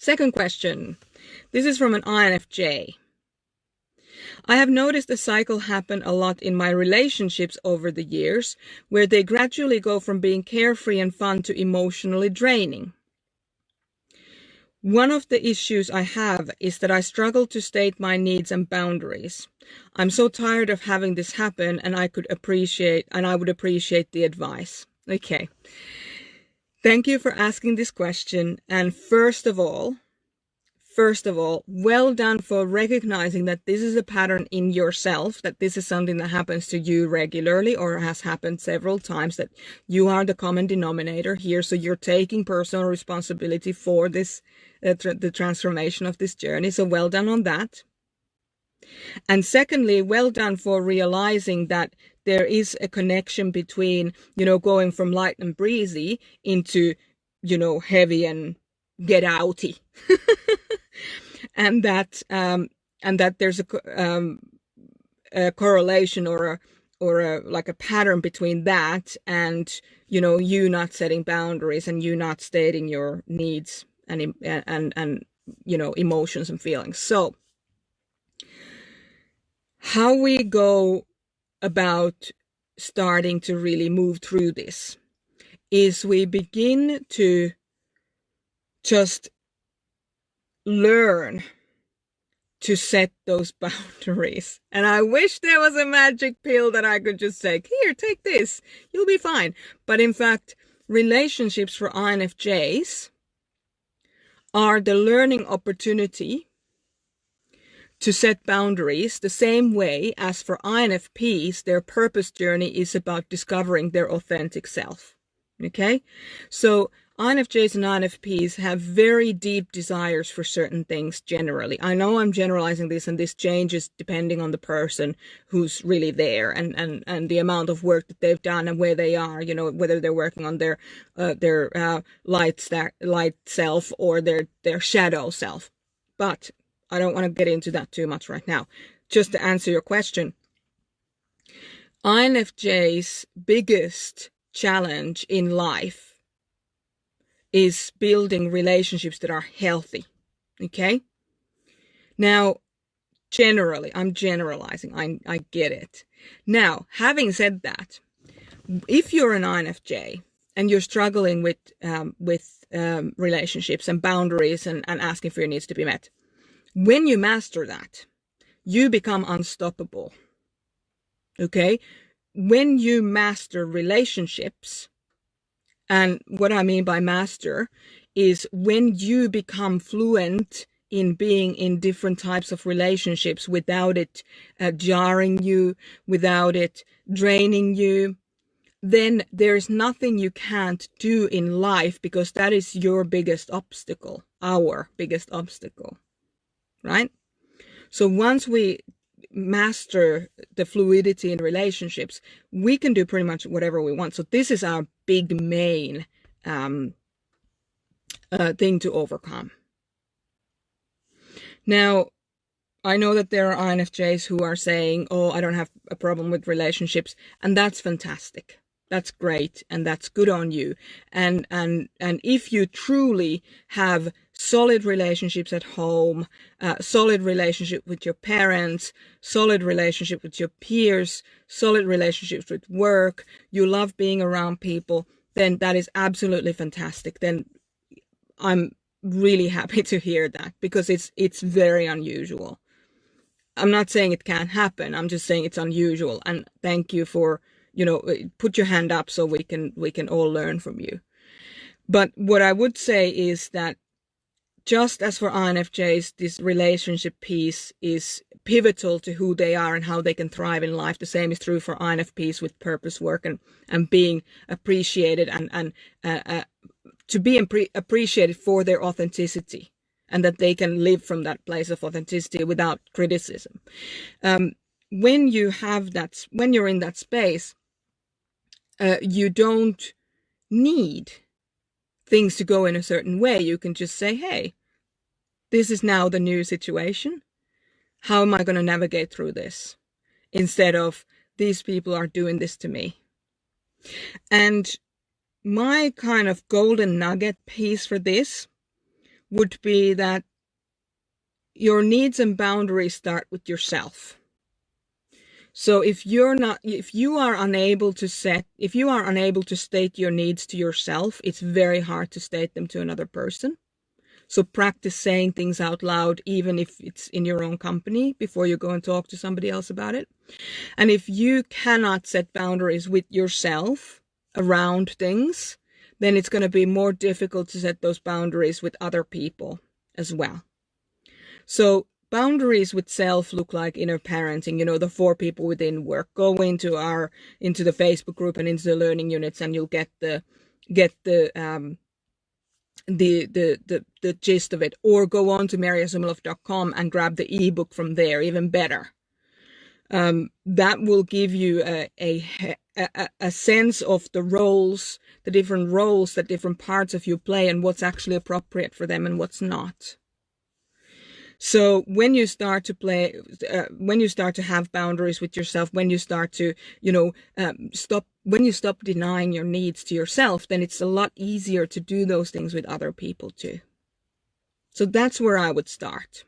Second question. This is from an INFJ. I have noticed a cycle happen a lot in my relationships over the years, where they gradually go from being carefree and fun to emotionally draining. One of the issues I have is that I struggle to state my needs and boundaries. I'm so tired of having this happen, and I would appreciate the advice. Okay. Thank you for asking this question. And first of all, well done for recognizing that this is a pattern in yourself, that this is something that happens to you regularly or has happened several times, that you are the common denominator here. So you're taking personal responsibility for this, the transformation of this journey. So well done on that. And secondly, well done for realizing that there is a connection between, going from light and breezy into, heavy and get outy. and that there's a correlation or a pattern between that and, you not setting boundaries and you not stating your needs and emotions and feelings. So how we go about starting to really move through this is we begin to just learn to set those boundaries. And I wish there was a magic pill that I could just say, here, take this, you'll be fine. But in fact, relationships for INFJs are the learning opportunity to set boundaries the same way as for INFPs, their purpose journey is about discovering their authentic self. Okay? So INFJs and INFPs have very deep desires for certain things generally. I know I'm generalizing this, and this changes depending on the person who's really there and the amount of work that they've done and where they are, whether they're working on their light self or their shadow self. But I don't want to get into that too much right now. Just to answer your question, INFJ's biggest challenge in life is building relationships that are healthy. Okay? Now, generally, I'm generalizing. I get it. Now, having said that, if you're an INFJ and you're struggling with relationships and boundaries and asking for your needs to be met, when you master that, you become unstoppable. Okay? When you master relationships, and what I mean by master is when you become fluent in being in different types of relationships without it jarring you, without it draining you, then there's nothing you can't do in life, because that is your biggest obstacle, our biggest obstacle. Right? So once we master the fluidity in relationships, we can do pretty much whatever we want. So this is our big main thing to overcome. Now, I know that there are INFJs who are saying, oh, I don't have a problem with relationships, and that's fantastic. That's great, and that's good on you. And if you truly have solid relationships at home, solid relationship with your parents, solid relationship with your peers, solid relationships with work, you love being around people, then that is absolutely fantastic. Then I'm really happy to hear that, because it's very unusual. I'm not saying it can't happen. I'm just saying it's unusual. And thank you for, put your hand up so we can all learn from you. But what I would say is that just as for INFJs, this relationship piece is pivotal to who they are and how they can thrive in life. The same is true for INFPs with purpose work and being appreciated and to be appreciated for their authenticity, and that they can live from that place of authenticity without criticism. When you're in that space, you don't need things to go in a certain way. You can just say, hey, this is now the new situation. How am I going to navigate through this? Instead of, these people are doing this to me. And my kind of golden nugget piece for this would be that your needs and boundaries start with yourself. So if you are unable to state your needs to yourself, it's very hard to state them to another person. So practice saying things out loud, even if it's in your own company, before you go and talk to somebody else about it. And if you cannot set boundaries with yourself around things, then it's going to be more difficult to set those boundaries with other people as well. So boundaries with self look like inner parenting, the 4 people within work. Go into the Facebook group and into the learning units, and you'll get the gist of it. Or go on to mariazumalov.com and grab the ebook from there, even better. That will give you a sense of the different roles that different parts of you play, and what's actually appropriate for them and what's not. So when you start to have boundaries with yourself, when you start to, when you stop denying your needs to yourself, then it's a lot easier to do those things with other people too. So that's where I would start.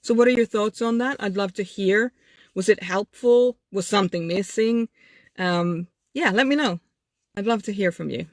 So what are your thoughts on that? I'd love to hear. Was it helpful? Was something missing? Yeah, let me know. I'd love to hear from you.